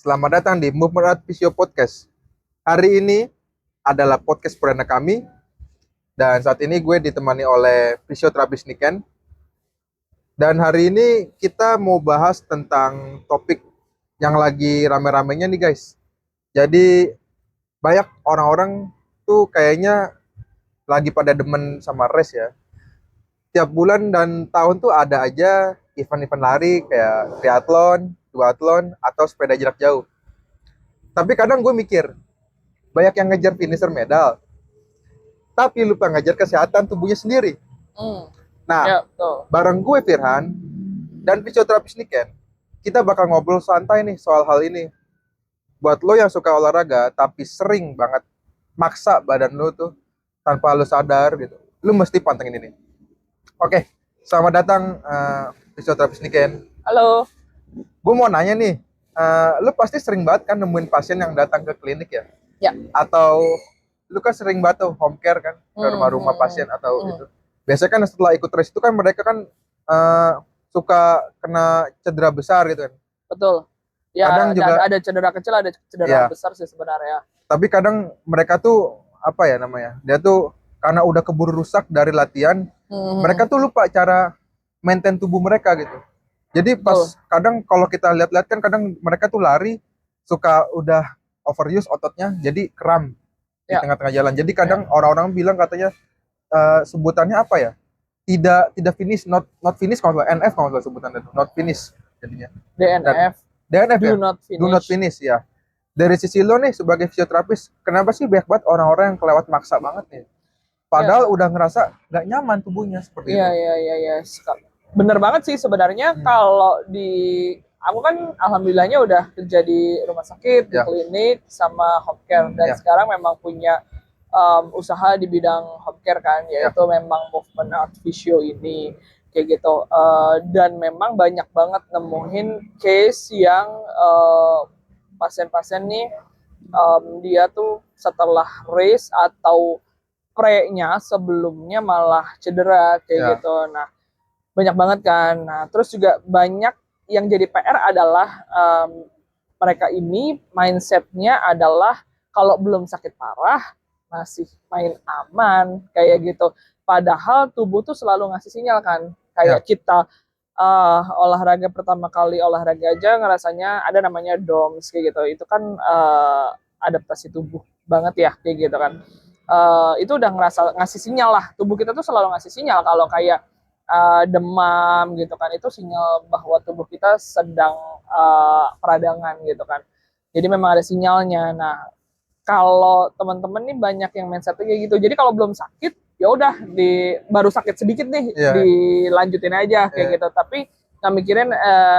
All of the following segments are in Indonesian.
Selamat datang di Movement Art Physio Podcast. Hari ini adalah podcast perdana kami, dan saat ini gue ditemani oleh fisioterapis Niken. Dan hari ini kita mau bahas tentang topik yang lagi rame-ramenya nih guys. Jadi banyak orang-orang tuh kayaknya lagi pada demen sama race ya. Tiap bulan dan tahun tuh ada aja event-event lari kayak triathlon, duathlon, atau sepeda jarak jauh. Tapi kadang gue mikir, banyak yang ngejar finisher medal, tapi lupa ngejar kesehatan tubuhnya sendiri. Nah, Ya, betul. bareng gue Firhan dan fisioterapis Niken, kita bakal ngobrol santai nih soal hal ini. Buat lo yang suka olahraga tapi sering banget maksa badan lo tuh tanpa lo sadar gitu, lo mesti pantengin ini. Oke, selamat datang fisioterapis Niken. Halo. Gue mau nanya nih, lo pasti sering banget kan nemuin pasien yang datang ke klinik ya? Ya. Atau lu kan sering banget tuh home care kan ke rumah-rumah pasien atau itu. Biasanya kan setelah ikut race itu kan mereka kan suka kena cedera besar gitu kan. Betul. Ya, Kadang juga ada cedera kecil, ada cedera ya, besar sih sebenarnya. tapi kadang mereka tuh apa ya namanya? Dia tuh karena udah keburu rusak dari latihan, mereka tuh lupa cara maintain tubuh mereka gitu. Jadi pas kadang kalau kita lihat-lihat kan kadang mereka tuh lari suka udah overuse ototnya jadi kram di tengah-tengah jalan. Jadi kadang orang-orang bilang katanya sebutannya apa ya? Tidak finish, not finish kalau nggak, NF kalau nggak sebutannya itu, not finish jadinya. DNF. DNF Do ya? not finish. Do not finish ya. Dari sisi lo nih sebagai fisioterapis, kenapa sih banyak banget orang-orang yang kelewat maksa banget nih? Padahal udah ngerasa nggak nyaman tubuhnya seperti itu. Iya. Bener banget sih sebenarnya. Kalau di aku kan alhamdulillahnya udah kerja di rumah sakit, di klinik sama home care, dan sekarang memang punya usaha di bidang home care kan, yaitu memang Movement Art Physio ini kayak gitu. Dan memang banyak banget nemuin case yang pasien-pasien nih dia tuh setelah race atau pre-nya sebelumnya malah cedera kayak gitu. Nah, banyak banget kan. Nah, terus juga banyak yang jadi PR adalah mereka ini mindsetnya adalah kalau belum sakit parah masih main aman kayak gitu. Padahal tubuh tuh selalu ngasih sinyal kan. Kayak kita olahraga pertama kali olahraga aja ngerasanya ada namanya DOMS kayak gitu. Itu kan adaptasi tubuh banget ya kayak gitu kan. Itu udah ngasih sinyal lah. Tubuh kita tuh selalu ngasih sinyal kalau kayak demam gitu kan, itu sinyal bahwa tubuh kita sedang peradangan gitu kan. Jadi memang ada sinyalnya. Nah, kalau teman-teman nih banyak yang mindsetnya kayak gitu. Jadi kalau belum sakit, ya udah baru sakit sedikit nih, dilanjutin aja kayak gitu. Tapi nggak mikirin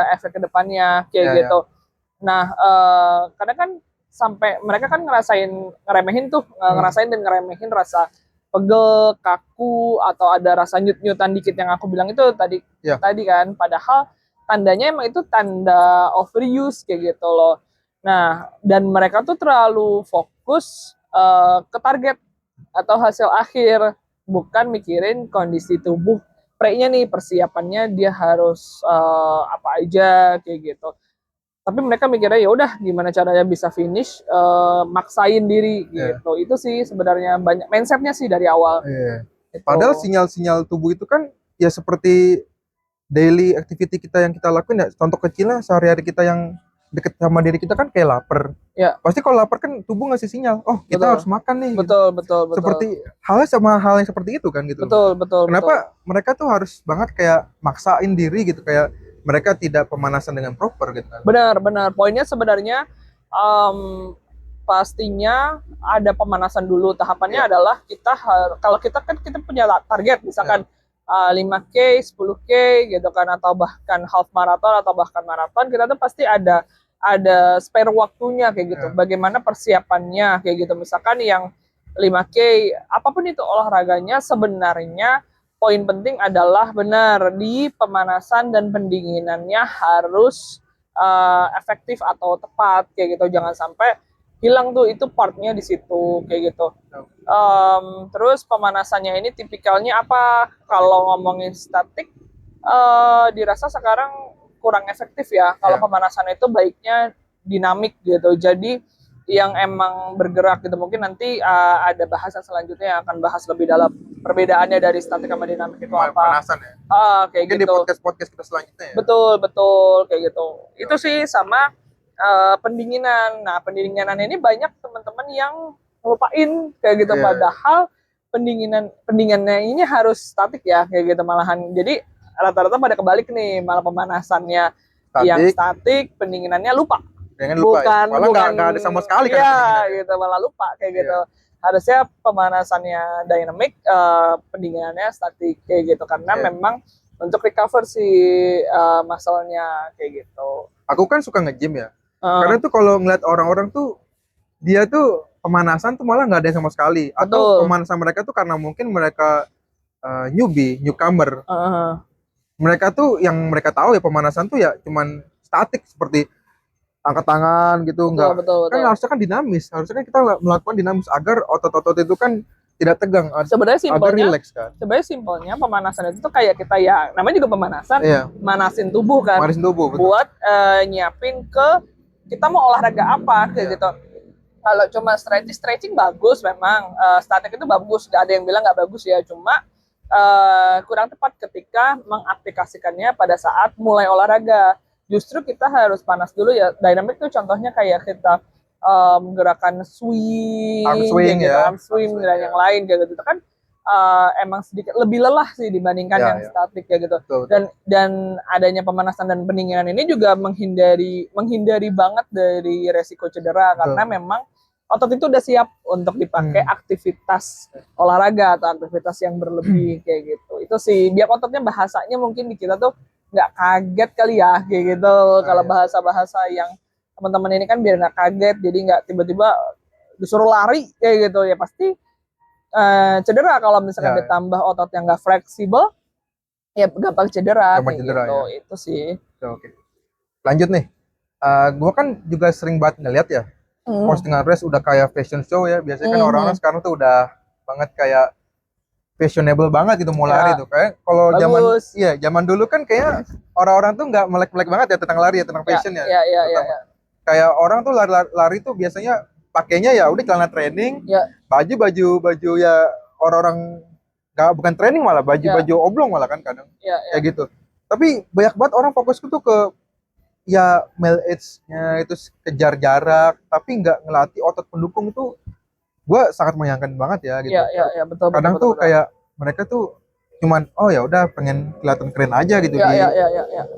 efek kedepannya kayak gitu. Nah, kadang kan sampai mereka kan ngerasain dan ngeremehin rasa pegel, kaku, atau ada rasa nyut-nyutan dikit yang aku bilang itu tadi kan. Padahal tandanya emang itu tanda overuse kayak gitu loh. Nah, dan mereka tuh terlalu fokus ke target atau hasil akhir, bukan mikirin kondisi tubuh pre-nya nih, persiapannya dia harus apa aja kayak gitu. Tapi mereka mikirnya ya udah gimana caranya bisa finish, maksain diri gitu. Itu sih sebenarnya banyak mindsetnya sih dari awal. Gitu. Padahal sinyal-sinyal tubuh itu kan ya seperti daily activity kita yang kita lakuin ya. Contoh kecilnya sehari-hari kita yang deket sama diri kita kan kayak lapar. Pasti kalau lapar kan tubuh ngasih sinyal, oh kita harus makan nih. Betul. Seperti halnya sama hal yang seperti itu kan gitu. Betul. Kenapa mereka tuh harus banget kayak maksain diri gitu, kayak mereka tidak pemanasan dengan proper gitu kan. Benar. Poinnya sebenarnya pastinya ada pemanasan dulu. Tahapannya adalah kalau kita punya target misalkan 5K, 10K gitu kan, atau bahkan half marathon atau bahkan maraton, kita tuh pasti ada spare waktunya kayak gitu. Bagaimana persiapannya kayak gitu. Misalkan yang 5K, apapun itu olahraganya, sebenarnya poin penting adalah benar di pemanasan dan pendinginannya harus efektif atau tepat kayak gitu. Jangan sampai hilang tuh itu partnya di situ kayak gitu. Terus pemanasannya ini tipikalnya apa? Kalau ngomongin statik, dirasa sekarang kurang efektif ya. Kalau pemanasan itu baiknya dinamik gitu. Jadi yang emang bergerak gitu, mungkin nanti ada bahasan selanjutnya yang akan bahas lebih dalam perbedaannya dari statik sama dinamik itu apa. Pemanasan ya. Kayak Mungkin gitu. di podcast kita selanjutnya ya. Betul kayak gitu. Itu sih sama pendinginan. Nah, pendinginan ini banyak teman-teman yang ngelupain kayak gitu, padahal pendinginannya ini harus statik ya kayak gitu malahan. Jadi rata-rata pada kebalik nih, malah pemanasannya yang statik, pendinginannya lupa. Jangan lupa bukan, ya. Malah nggak ada sama sekali kan. Iya gitu, malah lupa kayak gitu. Harusnya pemanasannya dynamic, pendinginannya statik kayak gitu, karena memang untuk recover si muscle-nya kayak gitu. Aku kan suka nge-gym ya. Karena tuh kalau ngeliat orang-orang tuh dia tuh pemanasan tuh malah nggak ada sama sekali. Atau pemanasan mereka tuh karena mungkin mereka newcomer. Mereka tuh yang mereka tahu ya pemanasan tuh ya cuman statik seperti angkat tangan gitu. Betul. Kan harusnya kan dinamis. Harusnya kan kita melakukan dinamis agar otot-otot itu kan tidak tegang. Sebenarnya simpelnya, kan? Simpelnya pemanasan itu tuh kayak kita ya, namanya juga pemanasan, manasin tubuh kan. Manasin tubuh, betul. Buat nyiapin ke kita mau olahraga apa kayak gitu. Kalau cuma stretching bagus memang, statik itu bagus, gak ada yang bilang nggak bagus ya, cuma kurang tepat ketika mengaplikasikannya pada saat mulai olahraga. Justru kita harus panas dulu ya. Dynamic tuh contohnya kayak kita gerakan arm swing dan yang lain kayak gitu kan, emang sedikit lebih lelah sih dibandingkan yang statik kayak gitu. Betul. Dan adanya pemanasan dan pendinginan ini juga menghindari banget dari resiko cedera. Betul. Karena memang otot itu udah siap untuk dipakai aktivitas olahraga atau aktivitas yang berlebih kayak gitu. Itu sih biar ototnya, bahasanya mungkin di kita tuh nggak kaget kali ya kayak gitu. Kalau bahasa-bahasa yang teman-teman ini kan biar nggak kaget, jadi nggak tiba-tiba disuruh lari kayak gitu ya, pasti cedera. Kalau misalkan ditambah otot yang nggak fleksibel ya gampang cedera kayak gitu. Ya. Itu sih. Oke. Lanjut nih, gue kan juga sering banget ngeliat ya postingan race udah kayak fashion show ya. Biasanya kan orang-orang sekarang tuh udah banget kayak fashionable banget gitu mau lari tuh. Kayak kalau zaman dulu kan kayak orang-orang tuh nggak melek-melek banget ya tentang lari ya, tentang fashion ya. Kayak orang tuh lari tuh biasanya pakainya ya udah celana training, baju ya orang-orang bukan training, malah baju oblong malah kan kadang kayak gitu. Tapi banyak banget orang fokus tuh ke ya male age-nya itu, kejar jarak, tapi nggak ngelatih otot pendukung. Itu gue sangat menyayangkan banget ya gitu. Betul. Kadang tuh kayak mereka tuh cuman ya udah pengen kelihatan keren aja gitu.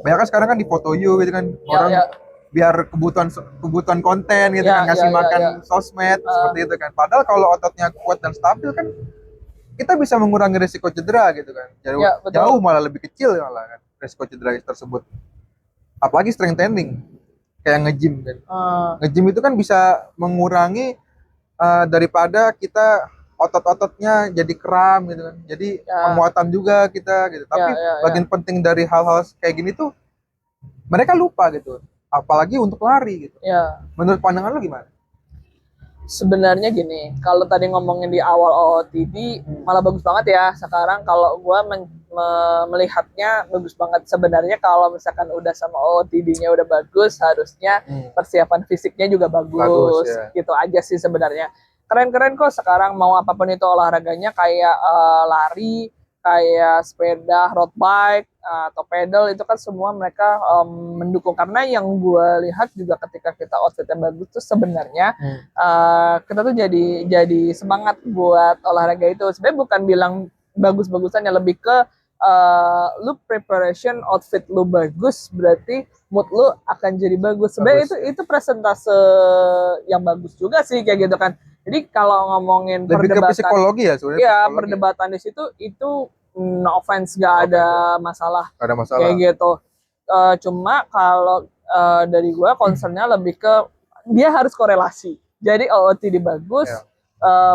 Banyak kan sekarang kan di foto you gitu kan, orang biar kebutuhan konten gitu kan, ngasih makan sosmed seperti itu kan. Padahal kalau ototnya kuat dan stabil kan kita bisa mengurangi risiko cedera gitu kan. Jauh malah lebih kecil malah kan risiko cedera tersebut. Apalagi strength training kayak nge-gym kan. Nge-gym itu kan bisa mengurangi daripada kita otot-ototnya jadi kram gitu kan. Jadi penguatan juga kita gitu. Tapi bagian penting dari hal-hal kayak gini tuh mereka lupa gitu. Apalagi untuk lari gitu. Menurut pandangan lu gimana? Sebenarnya gini, kalau tadi ngomongin di awal OOTD malah bagus banget ya. Sekarang kalau gue melihatnya bagus banget. Sebenarnya kalau misalkan udah sama OOTD-nya udah bagus, harusnya persiapan fisiknya juga bagus gitu aja sih sebenarnya. Keren-keren kok sekarang, mau apapun itu olahraganya, kayak lari, kayak sepeda, road bike, atau pedal, itu kan semua mereka mendukung. Karena yang gue lihat juga ketika kita outfitnya bagus tuh sebenarnya kita tuh jadi semangat buat olahraga itu. Sebenarnya bukan bilang bagus-bagusan, ya lebih ke lu preparation outfit lu bagus, berarti mood lu akan jadi bagus. Sebenarnya itu presentase yang bagus juga sih kayak gitu kan. Jadi kalau ngomongin lebih perdebatan, ke psikologi ya sebenarnya. Iya, perdebatan di situ itu no offense, gak ada masalah. Gak ada masalah. Kayak gitu. Cuma kalau dari gue concernnya lebih ke dia harus korelasi. Jadi OOTD bagus,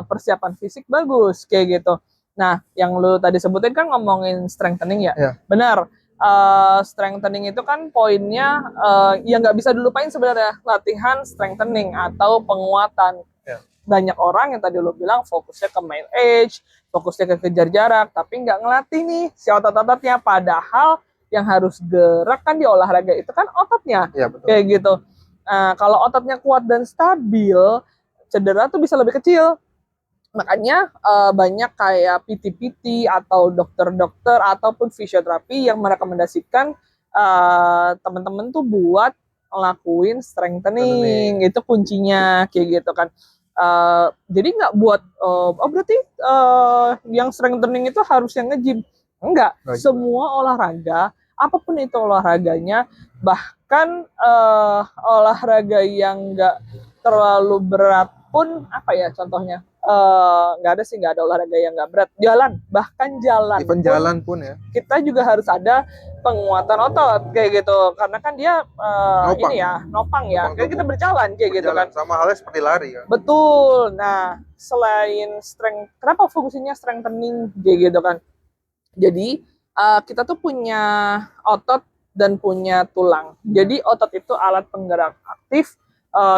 persiapan fisik bagus kayak gitu. Nah, yang lu tadi sebutin kan ngomongin strengthening ya. Benar. Strengthening itu kan poinnya yang nggak bisa dilupain sebenarnya, latihan strengthening atau penguatan. Banyak orang yang tadi lo bilang fokusnya ke male age, fokusnya ke kejar jarak, tapi nggak ngelatih nih si otot-ototnya. Padahal yang harus gerak kan di olahraga itu kan ototnya, kayak gitu. Kalau ototnya kuat dan stabil, cedera tuh bisa lebih kecil. Makanya banyak kayak PT-PT atau dokter-dokter ataupun fisioterapi yang merekomendasikan teman-teman tuh buat ngelakuin strengthening. Itu kuncinya kayak gitu kan. Jadi nggak buat berarti yang strengthening itu harus yang nge-gym. Enggak, semua olahraga, apapun itu olahraganya, bahkan olahraga yang nggak terlalu berat pun, apa ya contohnya, nggak ada sih, nggak ada olahraga yang nggak berat. Jalan, bahkan jalan even jalan pun ya, kita juga harus ada penguatan otot kayak gitu, karena kan dia Nopang. ini ya, nopang ya, Nopang kayak kita berjalan kayak gitu kan. sama halnya seperti lari kan. Betul. Nah, selain strength, kenapa fungsinya strengthening kayak gitu kan? Jadi kita tuh punya otot dan punya tulang. Jadi otot itu alat penggerak aktif,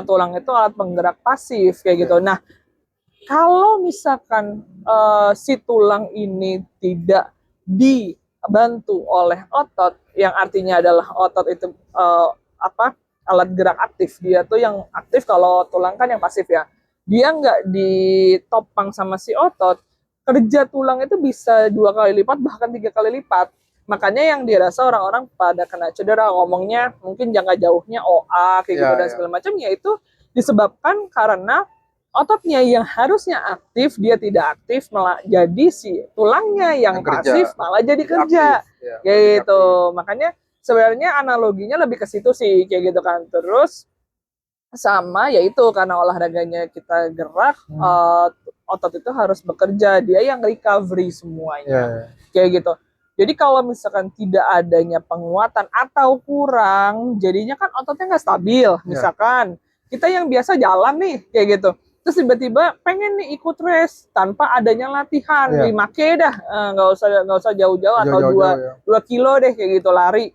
tulang itu alat penggerak pasif kayak gitu. Nah, kalau misalkan si tulang ini tidak dibantu oleh otot, yang artinya adalah otot itu alat gerak aktif, dia tuh yang aktif, kalau tulang kan yang pasif ya. Dia nggak ditopang sama si otot, kerja tulang itu bisa 2 kali lipat bahkan 3 kali lipat. Makanya yang dirasa orang-orang pada kena cedera, ngomongnya mungkin jangka jauhnya OA kayak gitu dan segala macam, yaitu disebabkan karena ototnya yang harusnya aktif dia tidak aktif, malah jadi si tulangnya yang pasif malah jadi kerja kayak gitu. Makanya sebenarnya analoginya lebih ke situ sih kayak gitu kan. Terus sama yaitu karena olahraganya kita gerak, otot itu harus bekerja, dia yang recovery semuanya kayak gitu. Jadi kalau misalkan tidak adanya penguatan atau kurang, jadinya kan ototnya nggak stabil. Misalkan kita yang biasa jalan nih kayak gitu, terus tiba-tiba pengen nih ikut race tanpa adanya latihan 5K dah, nggak usah jauh-jauh atau 2 kilo deh kayak gitu lari,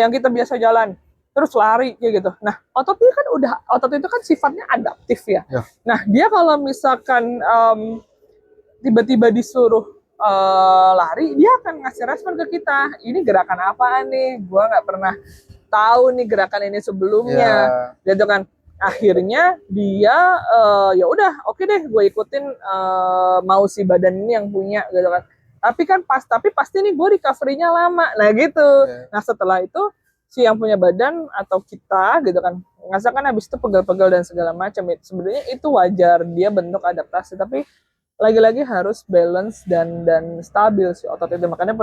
yang kita biasa jalan terus lari kayak gitu. Nah, otot itu kan sifatnya adaptif ya. Nah, dia kalau misalkan tiba-tiba disuruh lari, dia akan ngasih respon ke kita. Ini gerakan apaan nih? Gua nggak pernah tahu nih gerakan ini sebelumnya, gitu kan. Akhirnya dia ya udah, oke deh, gue ikutin mau si badan ini yang punya, gitu kan. Tapi pasti nih gue recovery-nya lama. Nah gitu. Nah setelah itu si yang punya badan atau kita gitu kan, ngasakan habis itu pegal-pegal dan segala macam. Sebenarnya itu wajar, dia bentuk adaptasi, tapi lagi-lagi harus balance dan stabil si otot itu. Makanya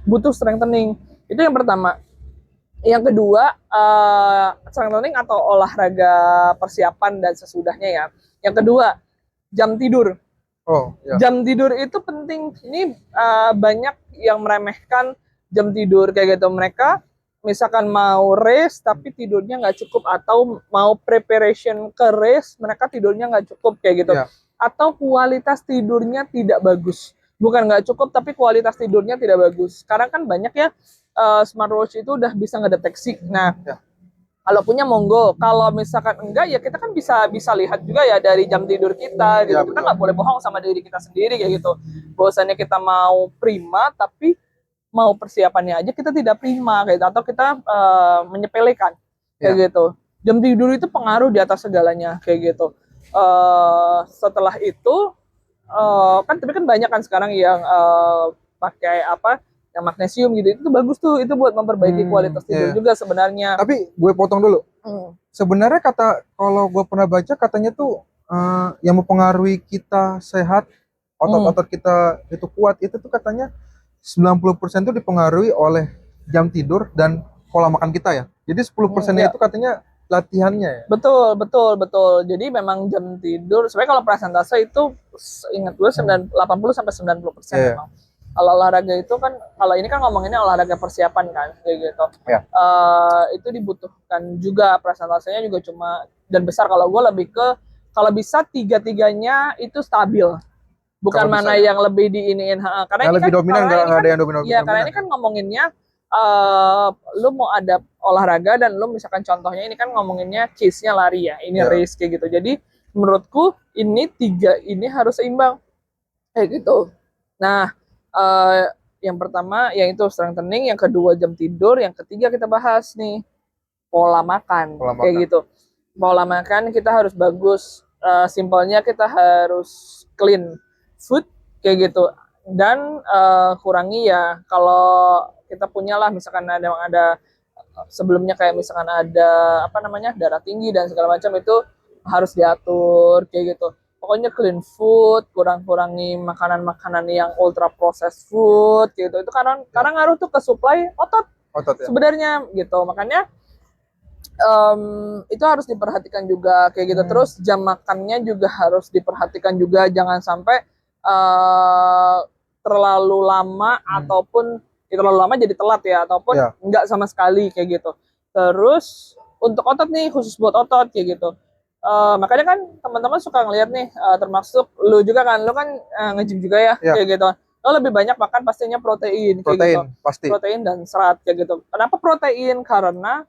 butuh strengthening. Itu yang pertama. Yang kedua, strengthening atau olahraga persiapan dan sesudahnya ya. Yang kedua, jam tidur. Jam tidur itu penting. Ini banyak yang meremehkan jam tidur kayak gitu. Mereka misalkan mau race tapi tidurnya nggak cukup, atau mau preparation ke race mereka tidurnya nggak cukup kayak gitu, atau kualitas tidurnya tidak bagus. Bukan nggak cukup, tapi kualitas tidurnya tidak bagus. Sekarang kan banyak ya smartwatch itu udah bisa ngedeteksi. Nah, kalau punya monggo, kalau misalkan enggak ya kita kan bisa lihat juga ya dari jam tidur kita gitu. Kita nggak boleh bohong sama diri kita sendiri kayak gitu. Bahwasannya kita mau prima tapi mau persiapannya aja kita tidak prima kayak gitu, atau kita menyepelekan kayak gitu. Jam tidur itu pengaruh di atas segalanya kayak gitu. Setelah itu tapi kan banyak kan sekarang yang pakai yang magnesium gitu, itu bagus tuh, itu buat memperbaiki kualitas tidur juga sebenarnya. Tapi gue potong dulu. Sebenarnya kalau gue pernah baca katanya tuh yang mempengaruhi kita sehat, otot-otot kita itu kuat, itu tuh katanya 90% itu dipengaruhi oleh jam tidur dan pola makan kita ya. Jadi 10%-nya itu katanya latihannya ya. Betul. Jadi memang jam tidur sebenarnya kalau persentase itu ingat gue 80 sampai 90% memang. Kalau olahraga itu kan, kalau ini kan ngomonginnya olahraga persiapan kan kayak gitu. Itu dibutuhkan juga persentasenya juga cuma dan besar. Kalau gue lebih ke kalau bisa 3-3-nya itu stabil. Bukan mana yang lebih diiniin, karena yang ini lebih kan dominan, nggak ada yang dominan. Iya, karena ini kan ngomonginnya lu mau ada olahraga dan lu misalkan contohnya ini kan ngomonginnya chase-nya lari ya, ini race kayak gitu. Jadi menurutku ini 3 ini harus seimbang kayak gitu. Nah, yang pertama yaitu strengthening, yang kedua jam tidur, yang ketiga kita bahas nih pola makan kayak gitu. pola makan kita harus bagus. Simpelnya kita harus clean food kayak gitu. Dan kurangi ya kalau kita punyalah misalkan ada sebelumnya kayak misalkan ada apa namanya darah tinggi dan segala macam itu harus diatur kayak gitu. Pokoknya clean food, kurangi makanan-makanan yang ultra processed food gitu. Itu karena ngaruh tuh ke supply otot ya. sebenarnya gitu. Makanya itu harus diperhatikan juga kayak gitu. Terus jam makannya juga harus diperhatikan juga, jangan sampai terlalu lama ataupun terlalu lama jadi telat ya, ataupun enggak sama sekali kayak gitu. Terus untuk otot nih, khusus buat otot kayak gitu. Makanya kan teman-teman suka ngeliat nih, termasuk lu juga kan, lu kan nge-gym juga ya kayak gitu. Lo lebih banyak makan pastinya protein kayak gitu. Pasti. Protein dan serat kayak gitu. Kenapa protein? Karena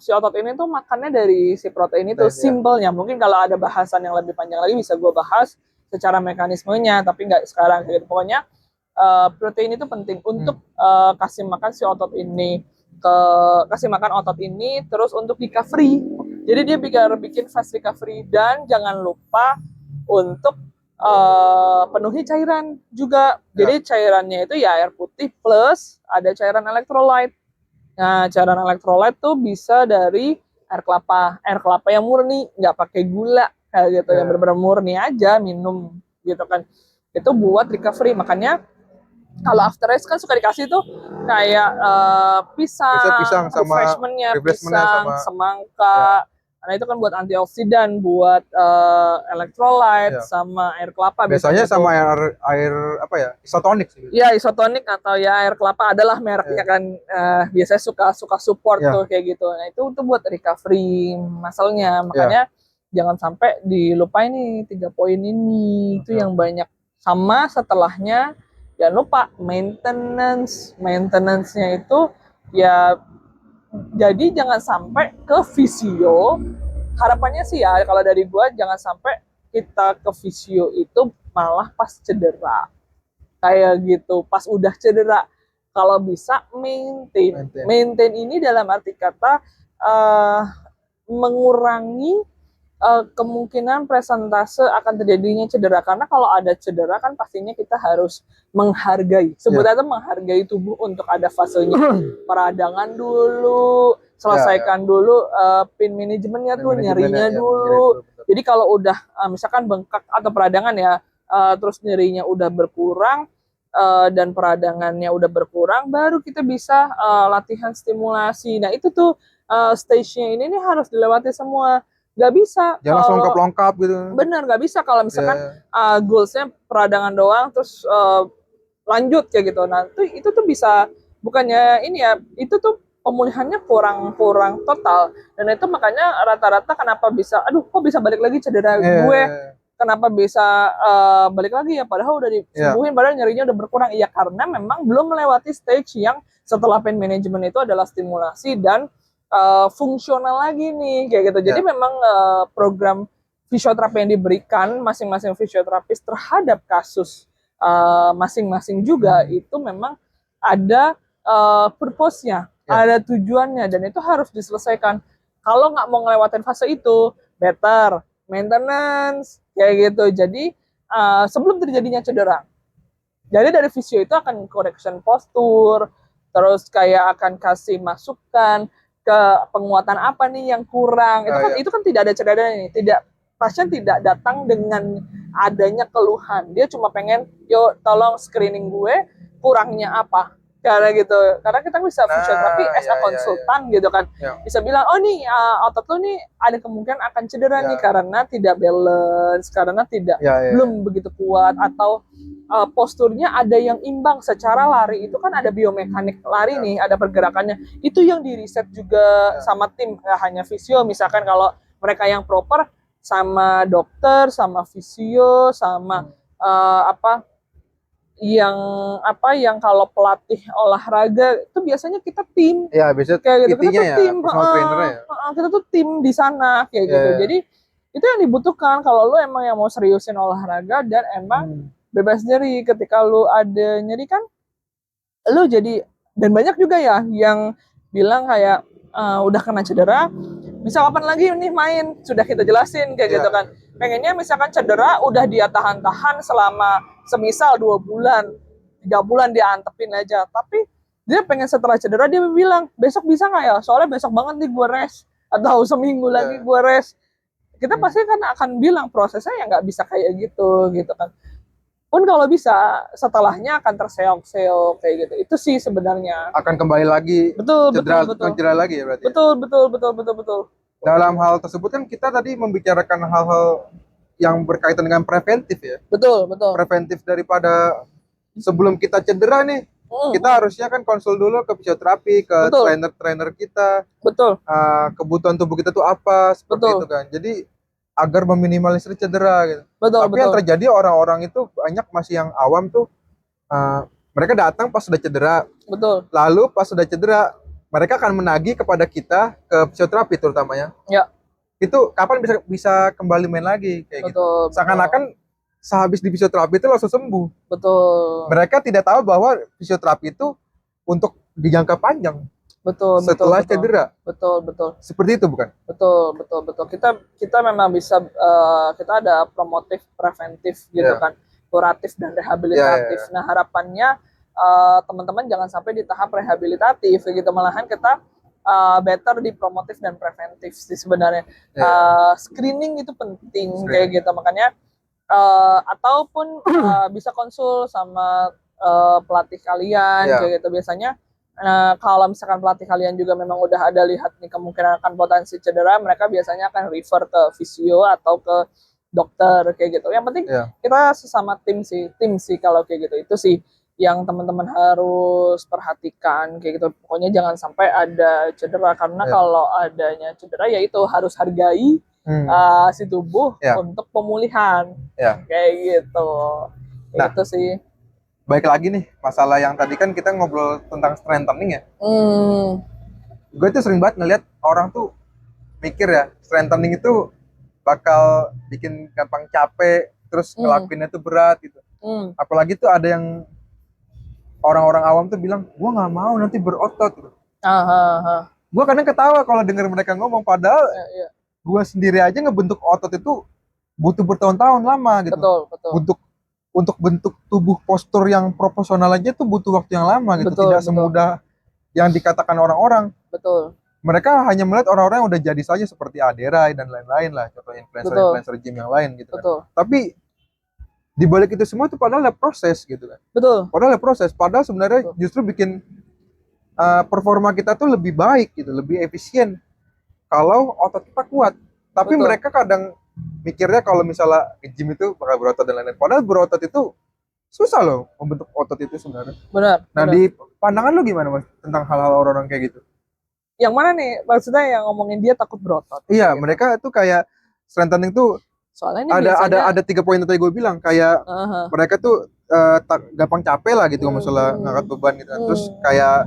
si otot ini tuh makannya dari si protein itu. Simpelnya, mungkin kalau ada bahasan yang lebih panjang lagi bisa gue bahas secara mekanismenya, tapi nggak sekarang gitu. Pokoknya protein itu penting untuk kasih makan si otot ini, kasih makan otot ini, terus untuk recovery. Jadi dia bikin fast recovery, dan jangan lupa untuk penuhi cairan juga. Jadi cairannya itu ya air putih plus ada cairan elektrolit. Nah, cairan elektrolit tuh bisa dari air kelapa yang murni, nggak pakai gula kayak gitu, yang benar-benar murni aja minum gitu kan. Itu buat recovery. Makanya kalau after race kan suka dikasih tuh kayak pisang sama refreshmentnya pisang, semangka. Karena itu kan buat antioksidan, buat elektrolit sama air kelapa. Biasanya sama air apa ya? Isotonik sih. Iya, isotonik atau ya air kelapa adalah mereknya kan. Biasanya suka support tuh kayak gitu. Nah, itu untuk buat recovery muscle-nya. Makanya jangan sampai dilupain nih 3 poin ini. Itu yang banyak. Sama setelahnya jangan lupa maintenance-nya itu ya, jadi jangan sampai ke fisio. Harapannya sih ya kalau dari gua jangan sampai kita ke fisio itu malah pas cedera kayak gitu, pas udah cedera. Kalau bisa maintain ini dalam arti kata mengurangi kemungkinan presentase akan terjadinya cedera. Karena kalau ada cedera kan pastinya kita harus menghargai, sebetulnya menghargai tubuh untuk ada fasenya. Peradangan dulu, selesaikan dulu pain manajemennya tuh, nyerinya dulu. Jadi kalau udah misalkan bengkak atau peradangan ya, terus nyerinya udah berkurang dan peradangannya udah berkurang, baru kita bisa latihan stimulasi. Nah itu tuh stage-nya ini nih harus dilewati semua. Nggak bisa jangan langsung lengkap gitu. Bener, nggak bisa kalau misalkan goalsnya peradangan doang terus lanjut kayak gitu. Nah itu tuh bisa, bukannya ini ya, itu tuh pemulihannya kurang total. Dan itu makanya rata-rata kenapa bisa kok bisa balik lagi cedera gue, kenapa bisa balik lagi ya, padahal udah disembuhin, padahal nyerinya udah berkurang. Iya, karena memang belum melewati stage yang setelah pain management itu adalah stimulasi dan fungsional lagi nih kayak gitu. Jadi memang program fisioterapi yang diberikan masing-masing fisioterapis terhadap kasus masing-masing juga itu memang ada purpose-nya, ada tujuannya, dan itu harus diselesaikan. Kalau nggak mau ngelewatin fase itu, better maintenance kayak gitu. Jadi sebelum terjadinya cedera, jadi dari fisio itu akan correction postur, terus kayak akan kasih masukan ke penguatan apa nih yang kurang. Itu kan tidak ada cedera nih, pasien tidak datang dengan adanya keluhan. Dia cuma pengen, yuk tolong screening gue kurangnya apa. Karena gitu, karena kita bisa fisioterapi as a konsultan gitu kan, bisa bilang, oh nih otot lu nih ada kemungkinan akan cedera nih karena tidak balance, karena tidak belum begitu kuat, atau posturnya ada yang imbang. Secara lari itu kan ada biomekanik lari nih, ada pergerakannya, itu yang di riset juga sama tim, nggak hanya fisio. Misalkan kalau mereka yang proper sama dokter, sama fisio, sama yang kalau pelatih olahraga itu biasanya kita tim. Ya, biasanya kayak gitu. Kita tuh tim, kita tuh tim di sana kayak gitu. Jadi itu yang dibutuhkan kalau lu emang yang mau seriusin olahraga dan emang bebas nyeri. Ketika lu ada nyeri kan, lu jadi, dan banyak juga ya yang bilang kayak udah kena cedera bisa kapan lagi nih main, sudah kita jelasin kayak gitu kan. Pengennya misalkan cedera udah dia tahan-tahan selama semisal 2 bulan 3 bulan dia antepin aja, tapi dia pengen setelah cedera dia bilang besok bisa nggak ya, soalnya besok banget nih gue rest, atau seminggu lagi gue rest. Kita pasti kan akan bilang prosesnya ya nggak bisa kayak gitu gitu kan. Pun kalau bisa setelahnya akan terseok-seok kayak gitu. Itu sih sebenarnya. Akan kembali lagi Betul, cedera, betul. cedera lagi ya berarti. Betul. Dalam hal tersebut kan kita tadi membicarakan hal-hal yang berkaitan dengan preventif ya. Betul. Preventif daripada sebelum kita cedera nih, kita harusnya kan konsul dulu ke fisioterapi, ke trainer-trainer kita. Betul. Kebutuhan tubuh kita tuh apa, seperti itu kan. Jadi agar meminimalisir cedera gitu. Tapi yang terjadi orang-orang itu banyak masih yang awam tuh, mereka datang pas sudah cedera. Betul. Lalu pas sudah cedera, mereka akan menagih kepada kita ke fisioterapi terutamanya. Ya. Itu kapan bisa kembali main lagi kayak gitu. Seakan-akan sehabis di fisioterapi itu langsung sembuh. Betul. Mereka tidak tahu bahwa fisioterapi itu untuk di jangka panjang. Setelah cedera. Betul. Seperti itu bukan? Betul. Kita memang bisa kita ada promotif, preventif gitu kan, kuratif dan rehabilitatif. Nah, harapannya teman-teman jangan sampai di tahap rehabilitatif gitu, malahan kita better di promotif dan preventif sih sebenarnya. Screening itu penting kayak gitu, makanya ataupun bisa konsul sama pelatih kalian kayak gitu. Biasanya kalau misalkan pelatih kalian juga memang udah ada lihat nih kemungkinan akan potensi cedera, mereka biasanya akan refer ke fisio atau ke dokter kayak gitu. Yang penting kita sesama tim sih kalau kayak gitu. Itu sih yang teman-teman harus perhatikan kayak gitu. Pokoknya jangan sampai ada cedera, karena kalau adanya cedera ya itu harus hargai si tubuh untuk pemulihan kayak gitu. Itu sih. Baik lagi nih, masalah yang tadi kan kita ngobrol tentang strengthening ya. Gue tuh sering banget ngeliat orang tuh mikir ya, strengthening itu bakal bikin gampang capek, terus ngelakuinnya tuh berat gitu. Apalagi tuh ada yang orang-orang awam tuh bilang, gue nggak mau nanti berotot gitu. Gue kadang ketawa kalau denger mereka ngomong, padahal gue sendiri aja ngebentuk otot itu butuh bertahun-tahun lama gitu. Betul. Untuk bentuk tubuh postur yang proporsional aja tuh butuh waktu yang lama gitu. Tidak semudah yang dikatakan orang-orang. Betul. Mereka hanya melihat orang-orang yang udah jadi saja seperti Aderai dan lain-lain lah, contohnya influencer gym yang lain gitu kan. Tapi di balik itu semua itu padahal ada proses gitu kan. Padahal sebenarnya justru bikin performa kita tuh lebih baik gitu, lebih efisien kalau otot kita kuat. Tapi mereka kadang mikirnya kalau misalnya ke gym itu bakal berotot dan lain-lain. Padahal berotot itu susah loh, membentuk otot itu sebenarnya. Benar. Di pandangan lu gimana Mas tentang hal-hal orang-orang kayak gitu? Yang mana nih? Maksudnya yang ngomongin dia takut berotot? Iya, gitu. Mereka tuh kayak strengthening tuh soalnya ada 3 poin tadi gue bilang, kayak mereka tuh gampang capek lah gitu masalah ngangkat beban gitu kan. Terus kayak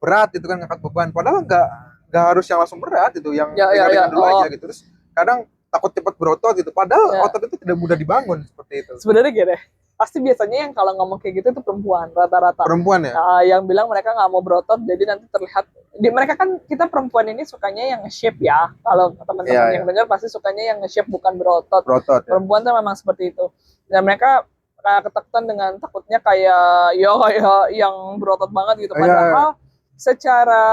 berat itu kan ngangkat beban. Padahal nggak harus yang langsung berat itu, yang ringan dulu aja gitu. Terus kadang takut cepat berotot gitu. Padahal otot itu tidak mudah dibangun seperti itu. Sebenarnya gini, pasti biasanya yang kalau ngomong kayak gitu itu perempuan rata-rata. Perempuan ya? Yang bilang mereka nggak mau berotot, jadi nanti terlihat. Mereka kan, kita perempuan ini sukanya yang nge-shape ya. Kalau teman-teman yang dengar pasti sukanya yang nge-shape bukan berotot. Perempuan tuh memang seperti itu. Dan mereka ketakutan dengan takutnya kayak yang berotot banget gitu. Padahal secara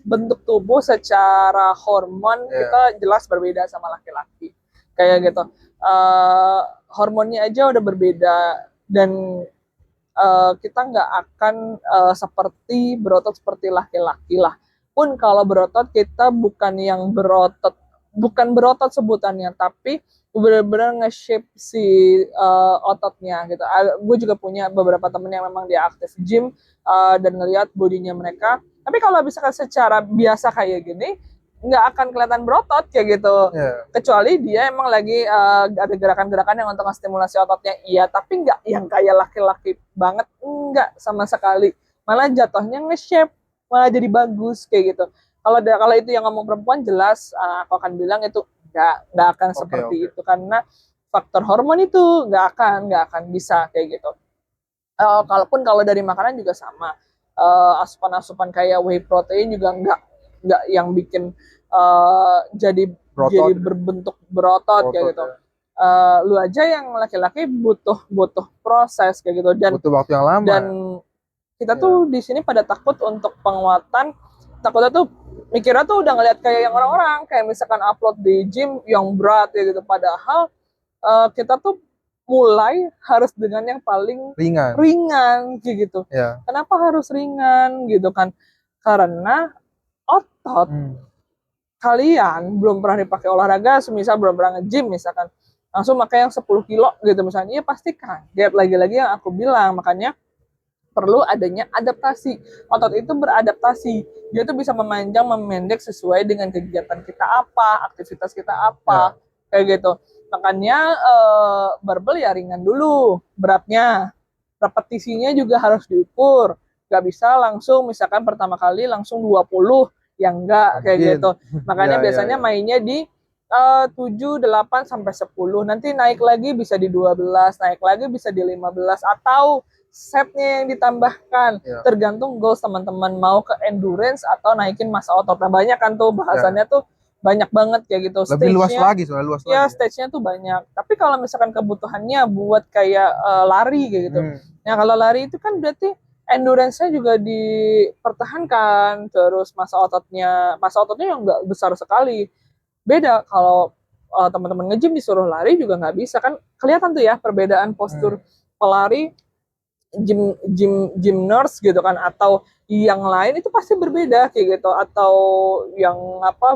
bentuk tubuh, secara hormon kita jelas berbeda sama laki-laki kayak gitu. Hormonnya aja udah berbeda, dan kita nggak akan seperti berotot seperti laki-laki lah. Pun kalau berotot kita bukan berotot sebutannya, tapi benar-benar nge-shape si ototnya gitu. Gue juga punya beberapa temen yang memang dia aktif gym dan ngelihat bodinya mereka. Tapi kalau misalkan secara biasa kayak gini, nggak akan kelihatan berotot kayak gitu. Kecuali dia emang lagi ada gerakan-gerakan yang untuk stimulasi ototnya, tapi nggak yang kayak laki-laki banget, nggak sama sekali. Malah jatuhnya nge-shape, malah jadi bagus kayak gitu. Kalau itu yang ngomong perempuan, jelas aku akan bilang itu nggak akan seperti itu, karena faktor hormon itu nggak akan bisa kayak gitu. Kalau dari makanan juga sama. Asupan-asupan kayak whey protein juga nggak yang bikin jadi Berotot. berbentuk berotot kayak gitu. Ya. Lu aja yang laki-laki butuh proses kayak gitu, dan Butuh waktu yang lama. dan kita tuh di sini pada takut untuk penguatan, takutnya tuh mikirnya tuh udah ngeliat kayak yang orang-orang kayak misalkan upload di gym yang berat ya gitu, padahal kita tuh mulai harus dengan yang paling ringan kayak gitu. Ya. Kenapa harus ringan gitu kan? Karena otot kalian belum pernah dipakai olahraga, semisal belum pernah nge-gym misalkan, langsung pakai yang 10 kilo gitu misalnya, ya pasti kaget. Lagi-lagi yang aku bilang, makanya perlu adanya adaptasi. Otot itu beradaptasi. Dia tuh bisa memanjang, memendek sesuai dengan kegiatan kita apa, aktivitas kita apa, kayak gitu. Makanya barbel ya ringan dulu beratnya. Repetisinya juga harus diukur. Gak bisa langsung misalkan pertama kali langsung 20, yang enggak kayak gitu. Makanya biasanya mainnya di 7, 8 sampai 10. Nanti naik lagi bisa di 12, naik lagi bisa di 15, atau setnya yang ditambahkan, tergantung goals teman-teman, mau ke endurance atau naikin massa otot. Nah banyak kan tuh bahasannya tuh banyak banget kayak gitu. Lebih luas lagi, soalnya luas lagi. Stage-nya tuh banyak. Tapi kalau misalkan kebutuhannya buat kayak lari kayak gitu, nah kalau lari itu kan berarti endurance-nya juga dipertahankan, terus massa ototnya yang nggak besar sekali. Beda kalau teman-teman nge-gym disuruh lari juga nggak bisa kan, kelihatan tuh ya perbedaan postur pelari, gym nurse gitu kan, atau yang lain itu pasti berbeda kayak gitu, atau yang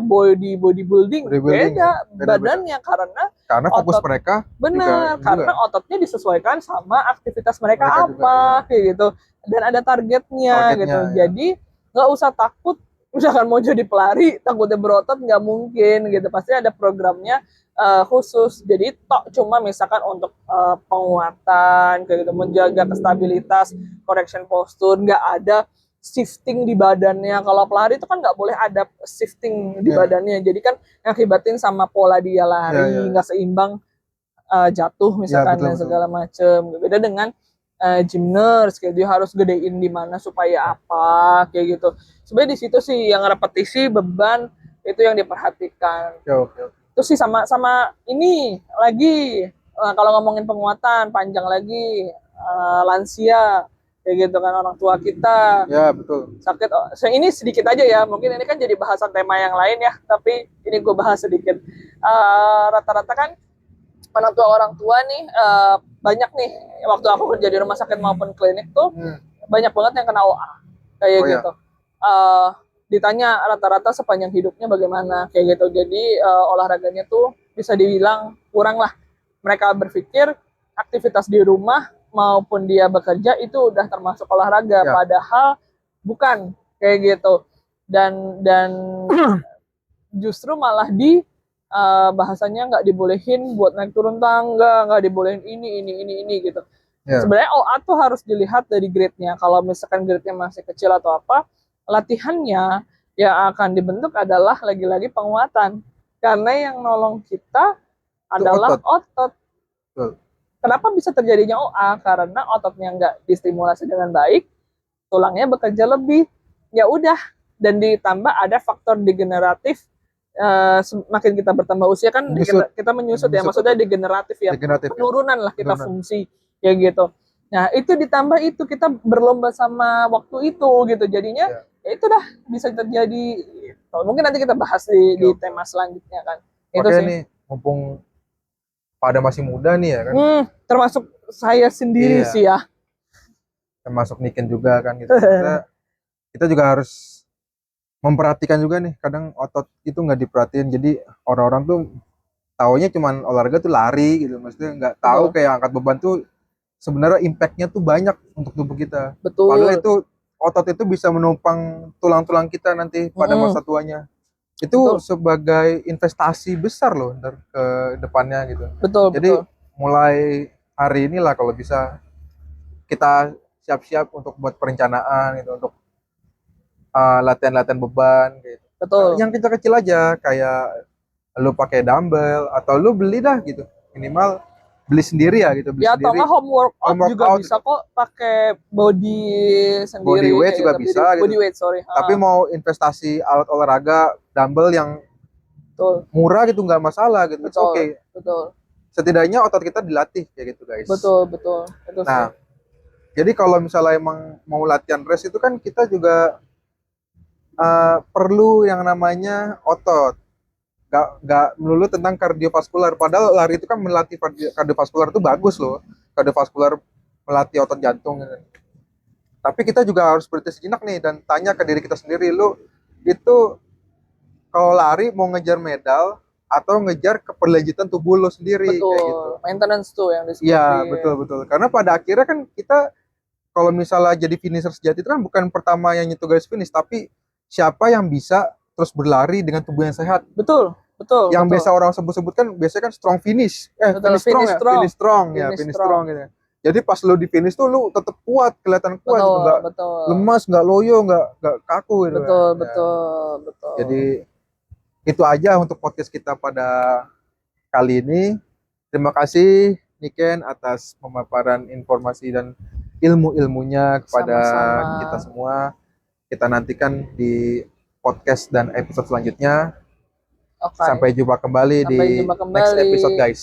bodybuilding beda badannya, karena fokus mereka benar, karena ototnya disesuaikan sama aktivitas mereka apa kayak gitu, dan ada targetnya gitu. Jadi nggak usah takut misalkan mau jadi pelari takutnya berotot, nggak mungkin gitu, pasti ada programnya khusus. Jadi cuma misalkan untuk penguatan kayak gitu, menjaga kestabilitas, correction postur, nggak ada shifting di badannya. Kalau pelari itu kan nggak boleh ada shifting di badannya, jadi kan ngakibatin sama pola dia lari nggak seimbang, jatuh misalkan dan segala macem. Beda dengan gymnast kayak dia harus gedein di mana supaya apa kayak gitu. Sebenarnya di situ sih yang repetisi, beban itu yang diperhatikan. Terus sih sama ini lagi, kalau ngomongin penguatan panjang lagi, lansia kayak gitu kan, orang tua kita sakit. Ini sedikit aja ya, mungkin ini kan jadi bahasan tema yang lain ya, tapi ini gue bahas sedikit. Rata-rata kan orang tua nih, banyak nih waktu aku kerja di rumah sakit maupun klinik tuh banyak banget yang kena OA kayak gitu. Ditanya rata-rata sepanjang hidupnya bagaimana kayak gitu. Jadi olahraganya tuh bisa dibilang kurang lah. Mereka berpikir aktivitas di rumah maupun dia bekerja itu udah termasuk olahraga, padahal bukan kayak gitu. Dan justru malah bahasanya nggak dibolehin buat naik turun tangga, nggak dibolehin ini gitu. Sebenarnya OA tuh harus dilihat dari grade-nya. Kalau misalkan grade-nya masih kecil atau apa, latihannya yang akan dibentuk adalah lagi-lagi penguatan. Karena yang nolong kita adalah otot. Kenapa bisa terjadinya OA? Karena ototnya nggak distimulasi dengan baik, tulangnya bekerja lebih. Ya udah, dan ditambah ada faktor degeneratif. Semakin kita bertambah usia kan kita menyusut ya, maksudnya degeneratif ya, penurunan lah kita fungsi ya gitu. Nah itu ditambah itu kita berlomba sama waktu itu gitu, jadinya ya itu dah bisa terjadi. Mungkin nanti kita bahas di tema selanjutnya kan. Itu sih. Nih mumpung pada masih muda nih ya kan, termasuk saya sendiri sih ya, termasuk Niken juga kan gitu. Kita juga harus memperhatikan juga nih, kadang otot itu nggak diperhatiin. Jadi orang-orang tuh taunya cuman olahraga tuh lari gitu, maksudnya nggak tahu kayak angkat beban tuh sebenarnya impactnya tuh banyak untuk tubuh kita. Padahal itu otot itu bisa menopang tulang-tulang kita nanti pada masa tuanya. Itu sebagai investasi besar loh ntar ke depannya gitu. Jadi mulai hari inilah kalau bisa kita siap-siap untuk buat perencanaan gitu, untuk latihan-latihan beban gitu. Yang kecil-kecil aja, kayak lu pakai dumbbell atau lu beli dah gitu, minimal beli sendiri ya gitu, beli Ya atau sendiri. nggak home workout Home juga workout. bisa kok pakai body Body sendiri weight kayak juga gitu. bisa Body gitu. weight, sorry. Tapi mau investasi alat olahraga dumbbell yang Betul, murah gitu nggak masalah gitu. It's betul, okay. betul, Setidaknya otot kita dilatih kayak gitu guys. betul, betul, betul sih. Nah, jadi kalau misalnya emang mau latihan rest itu kan kita juga perlu yang namanya otot. Nggak melulu tentang kardiovaskular. Padahal lari itu kan melatih kardiovaskular itu bagus loh. Kardiovaskular melatih otot jantung. Gitu. Tapi kita juga harus berhenti sejenak nih dan tanya ke diri kita sendiri, lu itu kalau lari mau ngejar medal atau ngejar keberlanjutan tubuh lo sendiri kayak gitu. Betul, maintenance tuh yang Iya, disebutin. betul betul. Karena pada akhirnya kan kita kalau misalnya jadi finisher sejati itu kan bukan pertama yang nyentuh garis finish, tapi siapa yang bisa terus berlari dengan tubuh yang sehat. Betul, betul, Yang betul. biasa orang sebut-sebut kan biasanya kan strong finish. Betul, Finish strong finish ya, strong. finish strong ya, Finish finish strong. strong gitu. Jadi pas lo di finish tuh lu tetap kuat, kelihatan kuat gitu, Betul, nggak betul. lemas, nggak loyo, nggak kaku gitu. Betul, kan. Ya. betul, betul. Jadi itu aja untuk podcast kita pada kali ini. Terima kasih Niken atas pemaparan informasi dan ilmu-ilmunya kepada Sama-sama. kita semua. Kita nantikan di podcast dan episode selanjutnya. Oke. Sampai jumpa kembali Sampai di jumpa next kembali. episode guys.